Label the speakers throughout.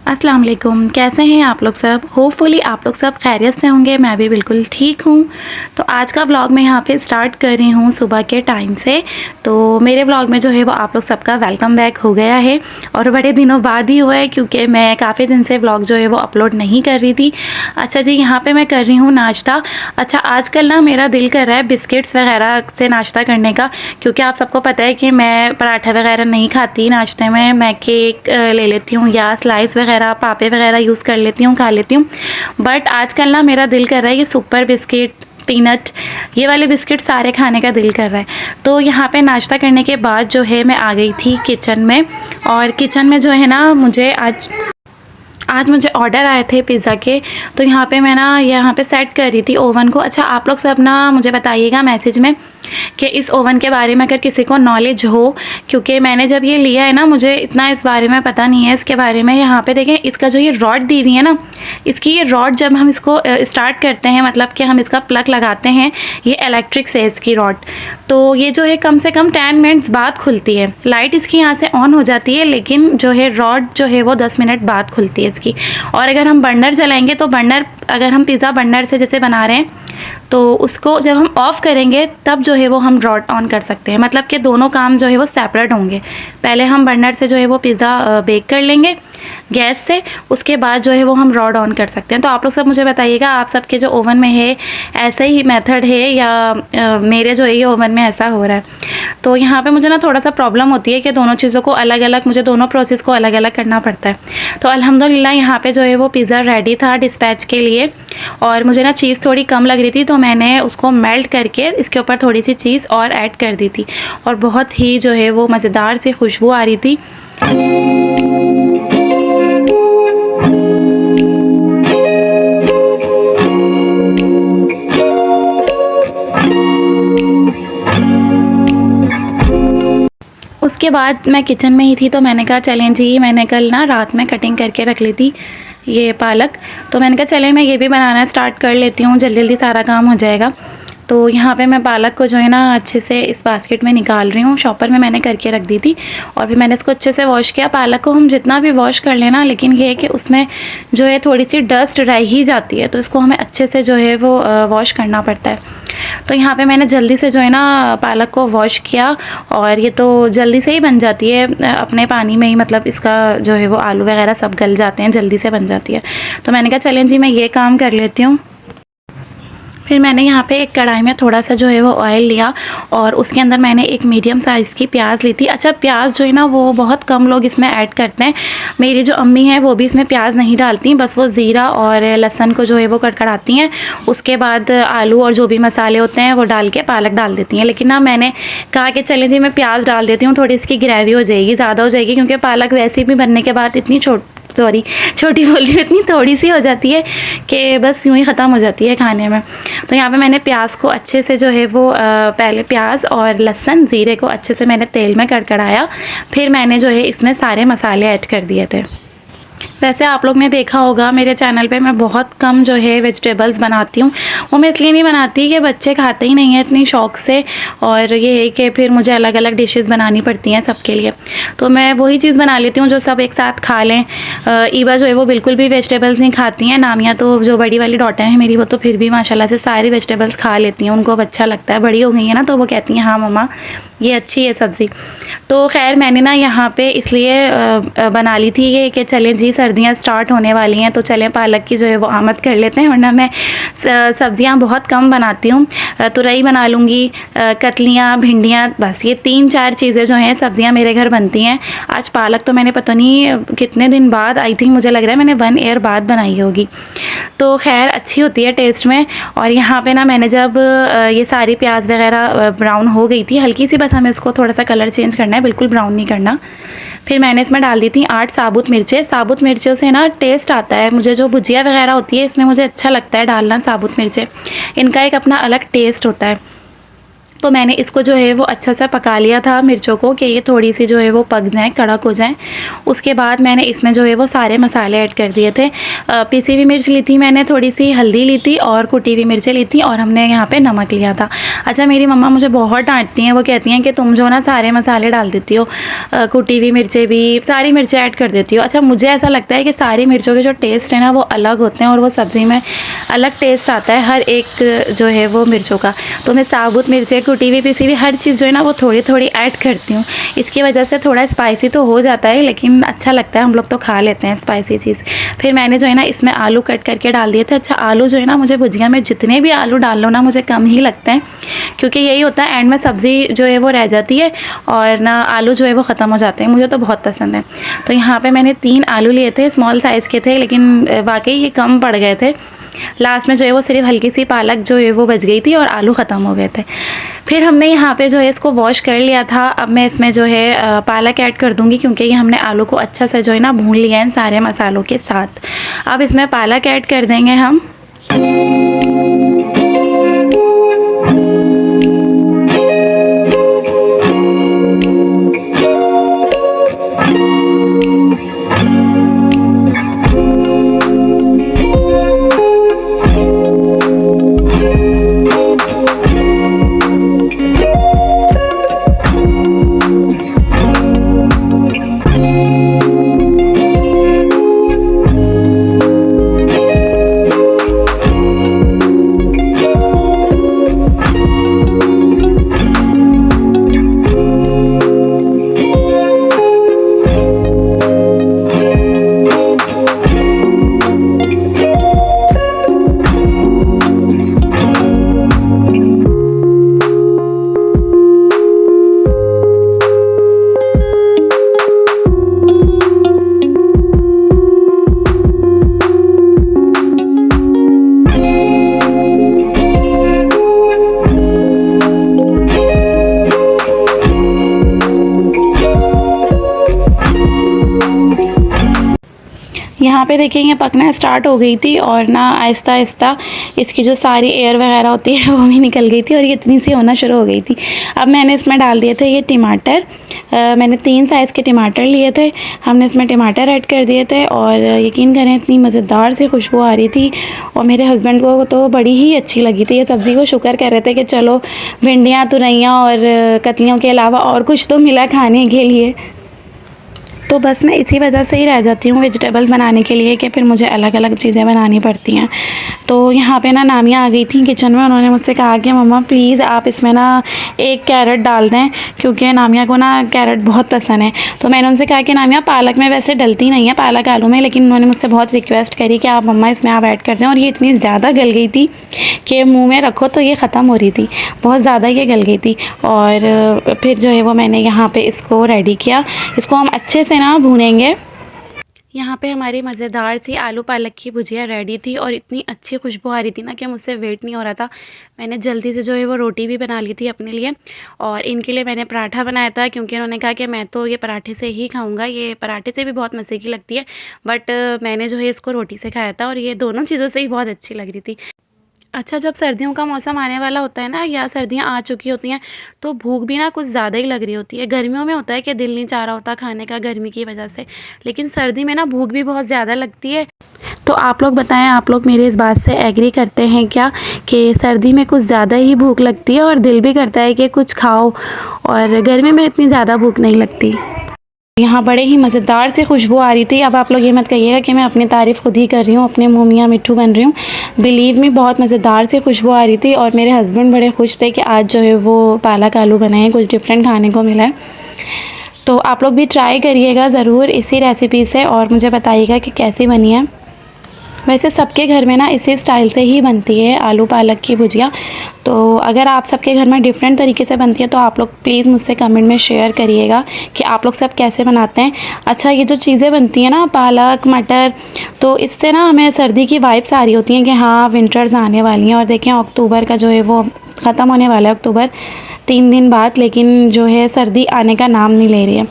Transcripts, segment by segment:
Speaker 1: अस्सलाम वालेकुम। कैसे हैं आप लोग सब? होपफुली आप लोग सब खैरियत से होंगे। मैं भी बिल्कुल ठीक हूँ। तो आज का व्लॉग मैं यहाँ पे स्टार्ट कर रही हूँ सुबह के टाइम से। तो मेरे व्लॉग में जो है वो आप लोग सबका वेलकम बैक हो गया है और बड़े दिनों बाद ही हुआ है, क्योंकि मैं काफ़ी दिन से व्लॉग जो है वो अपलोड नहीं कर रही थी। अच्छा जी, यहाँ पर मैं कर रही हूँ नाश्ता। अच्छा, आजकल ना मेरा दिल कर रहा है बिस्किट्स वगैरह से नाश्ता करने का, क्योंकि आप सबको पता है कि मैं पराठा वगैरह नहीं खाती नाश्ते में। मैं केक ले लेती हूँ या स्लाइस वगैरह पापे वगैरह यूज़ कर लेती हूँ, खा लेती हूँ। बट आजकल ना मेरा दिल कर रहा है ये सुपर बिस्किट, पीनट, ये वाले बिस्किट सारे खाने का दिल कर रहा है। तो यहाँ पे नाश्ता करने के बाद जो है मैं आ गई थी किचन में। और किचन में जो है ना मुझे आज मुझे ऑर्डर आए थे पिज़्ज़ा के। तो यहाँ पे मैं ना यहाँ पे सेट कर रही थी ओवन को। अच्छा, आप लोग सब ना मुझे बताइएगा मैसेज में कि इस ओवन के बारे में अगर किसी को नॉलेज हो, क्योंकि मैंने जब ये लिया है ना मुझे इतना इस बारे में पता नहीं है इसके बारे में। यहाँ पे देखें, इसका जो ये रॉड दी हुई है ना, इसकी ये रॉड जब हम इसको स्टार्ट करते हैं, मतलब कि हम इसका प्लग लगाते हैं, ये इलेक्ट्रिक से इसकी रॉड, तो ये जो है कम से कम 10 मिनट्स बाद खुलती है। लाइट इसकी यहाँ से ऑन हो जाती है, लेकिन जो है रॉड जो है वो 10 मिनट बाद खुलती है इसकी। और अगर हम बर्नर चलाएंगे तो बर्नर, अगर हम पिज़्ज़ा बर्नर से जैसे बना रहे हैं तो उसको जब हम ऑफ़ करेंगे तब जो है वो हम रॉड ऑन कर सकते हैं। मतलब कि दोनों काम जो है वो सेपरेट होंगे। पहले हम बर्नर से जो है वो पिज़्ज़ा बेक कर लेंगे गैस से, उसके बाद जो है वो हम रॉड ऑन कर सकते हैं। तो आप लोग सब मुझे बताइएगा, आप सबके जो ओवन में है ऐसे ही मेथड है या मेरे जो है ये ओवन में ऐसा हो रहा है। तो यहाँ पे मुझे ना थोड़ा सा प्रॉब्लम होती है कि दोनों चीज़ों को अलग अलग, मुझे दोनों प्रोसेस को अलग अलग करना पड़ता है। तो अल्हम्दुलिल्लाह यहाँ पे जो है वो पिज़्ज़ा रेडी था डिस्पैच के लिए। और मुझे ना चीज़ थोड़ी कम लग रही थी, तो मैंने उसको मेल्ट करके इसके ऊपर थोड़ी सी चीज़ और ऐड कर दी थी, और बहुत ही जो है वो मज़ेदार सी खुशबू आ रही थी। उसके बाद मैं किचन में ही थी, तो मैंने कहा चलें जी, मैंने कल ना रात में कटिंग करके रख ली थी ये पालक, तो मैंने कहा चलें मैं ये भी बनाना स्टार्ट कर लेती हूँ, जल्दी जल्दी सारा काम हो जाएगा। तो यहाँ पे मैं पालक को जो है ना अच्छे से इस बास्केट में निकाल रही हूँ। शॉपर में मैंने करके रख दी थी और फिर मैंने इसको अच्छे से वॉश किया। पालक को हम जितना भी वॉश कर लेना, लेकिन ये है कि उसमें जो है थोड़ी सी डस्ट रह ही जाती है, तो इसको हमें अच्छे से जो है वो वॉश करना पड़ता है। तो यहाँ पे मैंने जल्दी से जो है ना पालक को वॉश किया, और ये तो जल्दी से ही बन जाती है अपने पानी में ही, मतलब इसका जो है वो आलू वगैरह सब गल जाते हैं, जल्दी से बन जाती है। तो मैंने कहा चलें जी मैं ये काम कर लेती हूँ। फिर मैंने यहाँ पे एक कढ़ाई में थोड़ा सा जो है वो ऑयल लिया और उसके अंदर मैंने एक मीडियम साइज़ की प्याज ली थी। अच्छा, प्याज जो है ना वो बहुत कम लोग इसमें ऐड करते हैं। मेरी जो अम्मी हैं वो भी इसमें प्याज नहीं डालती, बस वो ज़ीरा और लहसुन को जो है वो कड़कड़ाती हैं, उसके बाद आलू और जो भी मसाले होते हैं वो डाल के पालक डाल देती हैं। लेकिन ना मैंने कहा कि चलें जी मैं प्याज डाल देती हूँ, थोड़ी इसकी ग्रेवी हो जाएगी, ज़्यादा हो जाएगी, क्योंकि पालक वैसे भी बनने के बाद इतनी छोटी बोल रही हूँ, इतनी थोड़ी सी हो जाती है कि बस यूँ ही ख़त्म हो जाती है खाने में। तो यहाँ पे मैंने प्याज को अच्छे से जो है वो पहले प्याज और लहसुन ज़ीरे को अच्छे से मैंने तेल में कड़कड़ाया, फिर मैंने जो है इसमें सारे मसाले ऐड कर दिए थे। वैसे आप लोग ने देखा होगा मेरे चैनल पे मैं बहुत कम जो है वेजिटेबल्स बनाती हूँ। वो मैं इसलिए नहीं बनाती कि बच्चे खाते ही नहीं हैं इतनी शौक़ से, और ये है कि फिर मुझे अलग अलग डिशेस बनानी पड़ती हैं सबके लिए। तो मैं वही चीज़ बना लेती हूँ जो सब एक साथ खा लें। ईवा जो है वो बिल्कुल भी वेजिटेबल्स नहीं खाती हैं। नामिया तो जो बड़ी वाली डॉटर है मेरी, वो तो फिर भी माशाल्लाह से सारी वेजिटेबल्स खा लेती हैं, उनको अच्छा लगता है। बड़ी हो गई है ना, तो वो कहती हैं हाँ मम्मा ये अच्छी है सब्ज़ी। तो खैर मैंने ना यहाँ पे इसलिए बना ली थी ये कि चलें जी सर्दियाँ स्टार्ट होने वाली हैं, तो चलें पालक की जो है वो आमद कर लेते हैं, वरना मैं सब्ज़ियाँ बहुत कम बनाती हूँ। तुरई बना लूँगी, कतलियाँ, भिंडियाँ, बस ये 3-4 चीज़ें जो हैं सब्ज़ियाँ मेरे घर बनती हैं। आज पालक तो मैंने पता नहीं कितने दिन बाद, आई थिंक मुझे लग रहा है मैंने 1 ईयर बाद बनाई होगी। तो खैर अच्छी होती है टेस्ट में। और यहाँ पे ना मैंने जब ये सारी प्याज वगैरह ब्राउन हो गई थी हल्की सी, बस हमें इसको थोड़ा सा कलर चेंज करना है, बिल्कुल ब्राउन नहीं करना। फिर मैंने इसमें डाल दी थी 8 साबुत मिर्चें। साबुत मिर्चों से ना टेस्ट आता है, मुझे जो भुजिया वगैरह होती है इसमें मुझे अच्छा लगता है डालना साबुत मिर्चें, इनका एक अपना अलग टेस्ट होता है। तो मैंने इसको जो है वो अच्छा सा पका लिया था मिर्चों को कि ये थोड़ी सी जो है वो पक जाएँ, कड़क हो जाएँ। उसके बाद मैंने इसमें जो है वो सारे मसाले ऐड कर दिए थे। पिसी हुई मिर्च ली थी मैंने, थोड़ी सी हल्दी ली थी और कुटी हुई मिर्चें ली थी और हमने यहाँ पे नमक लिया था। अच्छा, मेरी मम्मा मुझे बहुत डांटती हैं, वो कहती हैं कि तुम जो ना सारे मसाले डाल देती हो, कुटी हुई मिर्चें भी, सारी मिर्चें ऐड कर देती हो। अच्छा, मुझे ऐसा लगता है कि सारी मिर्चों के जो टेस्ट है ना वो अलग होते हैं और वो सब्ज़ी में अलग टेस्ट आता है हर एक जो है वो मिर्चों का। तो मैं साबुत मिर्चें, कुटी हुई, पिसी हुई, हर चीज़ जो है ना वो थोड़ी थोड़ी ऐड करती हूँ। इसकी वजह से थोड़ा स्पाइसी तो हो जाता है लेकिन अच्छा लगता है, हम लोग तो खा लेते हैं स्पाइसी चीज़। फिर मैंने जो है ना इसमें आलू कट करके डाल दिए थे। अच्छा, आलू जो है ना मुझे भुजिया में जितने भी आलू डाल लो ना मुझे कम ही लगते हैं, क्योंकि यही होता है एंड में सब्ज़ी जो है वो रह जाती है और ना आलू जो है वो ख़त्म हो जाते हैं। मुझे तो बहुत पसंद है। तो यहाँ पे मैंने 3 आलू लिए थे, स्मॉल साइज़ के थे, लेकिन वाकई ये कम पड़ गए थे। लास्ट में जो है वो सिर्फ हल्की सी पालक जो है वो बच गई थी और आलू ख़त्म हो गए थे। फिर हमने यहाँ पे जो है इसको वॉश कर लिया था। अब मैं इसमें जो है पालक ऐड कर दूँगी, क्योंकि ये हमने आलू को अच्छा से जो है ना भून लिया है इन सारे मसालों के साथ। अब इसमें पालक ऐड कर देंगे हम। यहाँ पे देखिए ये पकना स्टार्ट हो गई थी और ना आहिस्ता आहिस्ता इसकी जो सारी एयर वगैरह होती है वो भी निकल गई थी और ये इतनी सी होना शुरू हो गई थी। अब मैंने इसमें डाल दिए थे ये टमाटर। मैंने 3 साइज़ के टमाटर लिए थे, हमने इसमें टमाटर ऐड कर दिए थे और यकीन करें इतनी मज़ेदार सी खुशबू आ रही थी और मेरे हस्बैंड को तो बड़ी ही अच्छी लगी थी ये सब्ज़ी। वो शुक्र कर रहे थे कि चलो भिंडियाँ, तुरैयाँ और कतलियों के अलावा और कुछ तो मिला खाने के लिए। तो बस मैं इसी वजह से ही रह जाती हूँ वेजिटेबल्स बनाने के लिए कि फिर मुझे अलग अलग चीज़ें बनानी पड़ती हैं। तो यहाँ पे ना नामिया आ गई थी किचन में, उन्होंने मुझसे कहा कि मम्मा प्लीज़ आप इसमें ना 1 कैरेट डाल दें, क्योंकि नामिया को ना कैरेट बहुत पसंद है। तो मैंने उनसे कहा कि नामिया पालक में वैसे डलती नहीं है, पालक आलू में, लेकिन उन्होंने मुझसे बहुत रिक्वेस्ट करी कि आप मम्मा इसमें आप ऐड कर दें। और ये इतनी ज़्यादा गल गई थी कि मुँह में रखो तो ये ख़त्म हो रही थी, बहुत ज़्यादा ये गल गई थी। और फिर जो है वो मैंने यहाँ पर इसको रेडी किया, इसको हम अच्छे से ना भूनेंगे। यहाँ पे हमारी मज़ेदार सी आलू पालक की भुजिया रेडी थी और इतनी अच्छी खुशबू आ रही थी ना कि मुझसे वेट नहीं हो रहा था। मैंने जल्दी से जो है वो रोटी भी बना ली थी अपने लिए और इनके लिए मैंने पराठा बनाया था, क्योंकि उन्होंने कहा कि मैं तो ये पराठे से ही खाऊंगा, ये पराठे से भी बहुत मज़े की लगती है, बट मैंने जो है इसको रोटी से खाया था और ये दोनों चीज़ों से ही बहुत अच्छी लग रही थी। अच्छा, जब सर्दियों का मौसम आने वाला होता है ना, या सर्दियाँ आ चुकी होती हैं, तो भूख भी ना कुछ ज़्यादा ही लग रही होती है। गर्मियों में होता है कि दिल नहीं चाह रहा होता खाने का गर्मी की वजह से, लेकिन सर्दी में ना भूख भी बहुत ज़्यादा लगती है। तो आप लोग बताएं, आप लोग मेरे इस बात से एग्री करते हैं क्या कि सर्दी में कुछ ज़्यादा ही भूख लगती है और दिल भी करता है कि कुछ खाओ, और गर्मी में इतनी ज़्यादा भूख नहीं लगती। यहाँ बड़े ही मज़ेदार से खुशबू आ रही थी। अब आप लोग ये मत कहिएगा कि मैं अपनी तारीफ़ खुद ही कर रही हूँ, अपने मुँह मियाँ मिट्ठू बन रही हूँ। बिलीव मी, बहुत मज़ेदार से खुशबू आ रही थी और मेरे हस्बैंड बड़े खुश थे कि आज जो है वो पालक आलू बनाए, कुछ डिफरेंट खाने को मिला है। तो आप लोग भी ट्राई करिएगा ज़रूर इसी रेसिपी से और मुझे बताइएगा कि कैसी बनी है। वैसे सबके घर में ना इसी स्टाइल से ही बनती है आलू पालक की भुजिया। तो अगर आप सबके घर में डिफरेंट तरीके से बनती है तो आप लोग प्लीज़ मुझसे कमेंट में शेयर करिएगा कि आप लोग सब कैसे बनाते हैं। अच्छा, ये जो चीज़ें बनती हैं ना, पालक मटर, तो इससे ना हमें सर्दी की वाइब्स आ रही होती हैं कि हाँ विंटर्स आने वाली हैं। और देखें अक्टूबर का जो है वो ख़त्म होने वाला है, अक्टूबर 3 दिन बाद, लेकिन जो है सर्दी आने का नाम नहीं ले रही है।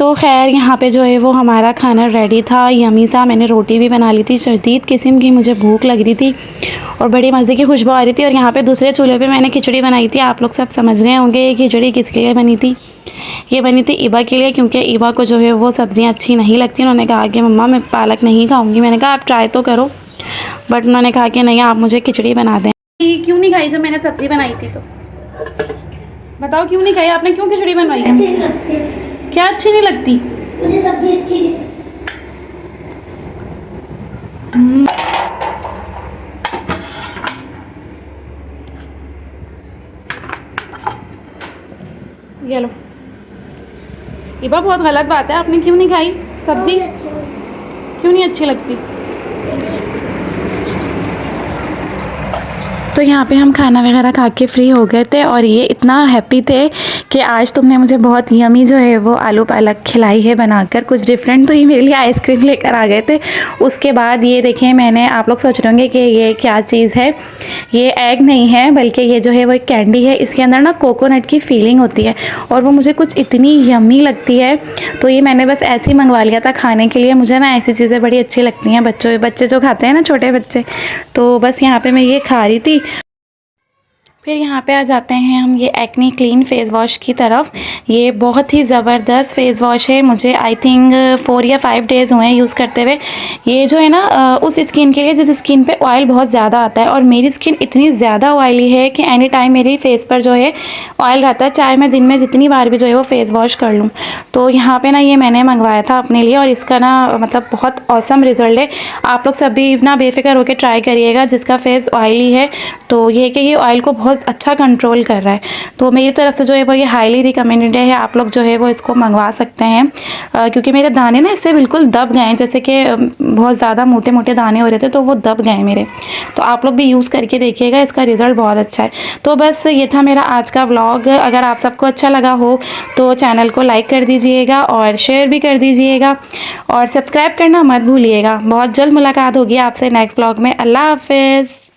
Speaker 1: तो खैर यहाँ पे जो है वो हमारा खाना रेडी था, यमी सा। मैंने रोटी भी बना ली थी, शदीद किस्म की मुझे भूख लग रही थी और बड़ी मज़े की खुशबू आ रही थी। और यहाँ पे दूसरे चूल्हे पे मैंने खिचड़ी बनाई थी। आप लोग सब समझ गए होंगे ये खिचड़ी किसके लिए बनी थी। ये बनी थी ईबा के लिए, क्योंकि ईबा को जो है वो सब्ज़ियाँ अच्छी नहीं लगती। उन्होंने कहा कि मम्मा मैं पालक नहीं खाऊँगी। मैंने कहा आप ट्राई तो करो, बट उन्होंने कहा कि नहीं आप मुझे खिचड़ी बना दें। क्यों नहीं खाई जब मैंने सब्ज़ी बनाई थी? तो बताओ क्यों नहीं खाई आपने? क्यों खिचड़ी बनवाई है?
Speaker 2: अच्छी नहीं लगती।
Speaker 1: क्या अच्छी नहीं लगती?
Speaker 2: मुझे सब्जी अच्छी नहीं।
Speaker 1: ये लो ईबा, बहुत गलत बात है, आपने क्यों नहीं खाई सब्ज़ी? क्यों नहीं अच्छी लगती? तो यहाँ पे हम खाना वगैरह खा के फ्री हो गए थे और ये इतना हैप्पी थे कि आज तुमने मुझे बहुत यमी जो है वो आलू पालक खिलाई है बनाकर, कुछ डिफरेंट। तो ये मेरे लिए आइसक्रीम लेकर आ गए थे। उसके बाद ये देखें, मैंने, आप लोग सोच रहे होंगे कि ये क्या चीज़ है। ये एग नहीं है, बल्कि ये जो है वो एक कैंडी है। इसके अंदर ना कोकोनट की फीलिंग होती है और वो मुझे कुछ इतनी यमी लगती है। तो ये मैंने बस ऐसे ही मंगवा लिया था खाने के लिए। मुझे ना ऐसी चीज़ें बड़ी अच्छी लगती हैं, बच्चे जो खाते हैं ना, छोटे बच्चे। तो बस यहाँ पे मैं ये खा रही थी। फिर यहाँ पे आ जाते हैं हम ये एक्नी क्लीन फेस वॉश की तरफ। ये बहुत ही ज़बरदस्त फेस वॉश है। मुझे आई थिंक 4 या 5 डेज़ हुए हैं यूज़ करते हुए। ये जो है ना उस स्किन के लिए जिस स्किन पे ऑयल बहुत ज़्यादा आता है, और मेरी स्किन इतनी ज़्यादा ऑयली है कि एनी टाइम मेरी फेस पर जो है ऑयल रहता है, चाहे मैं दिन में जितनी बार भी जो है वो फेस वॉश कर लूँ। तो यहाँ पर ना ये मैंने मंगवाया था अपने लिए और इसका ना मतलब बहुत औसम रिज़ल्ट है। आप लोग सभी ना बेफिक्र होकर ट्राई करिएगा जिसका फेस ऑयली है। तो ये है कि ये ऑयल को बहुत अच्छा कंट्रोल कर रहा है। तो मेरी तरफ से जो है वो ये हाईली रिकमेंडेड है। आप लोग जो है वो इसको मंगवा सकते हैं, क्योंकि मेरे दाने ना इससे बिल्कुल दब गए हैं, जैसे कि बहुत ज़्यादा मोटे मोटे दाने हो रहे थे तो वो दब गए मेरे। तो आप लोग भी यूज़ करके देखिएगा, इसका रिज़ल्ट बहुत अच्छा है। तो बस ये था मेरा आज का व्लॉग। अगर आप सबको अच्छा लगा हो तो चैनल को लाइक कर दीजिएगा और शेयर भी कर दीजिएगा और सब्सक्राइब करना मत भूलिएगा। बहुत जल्द मुलाकात होगी आपसे नेक्स्ट व्लॉग में। अल्लाह हाफिज़।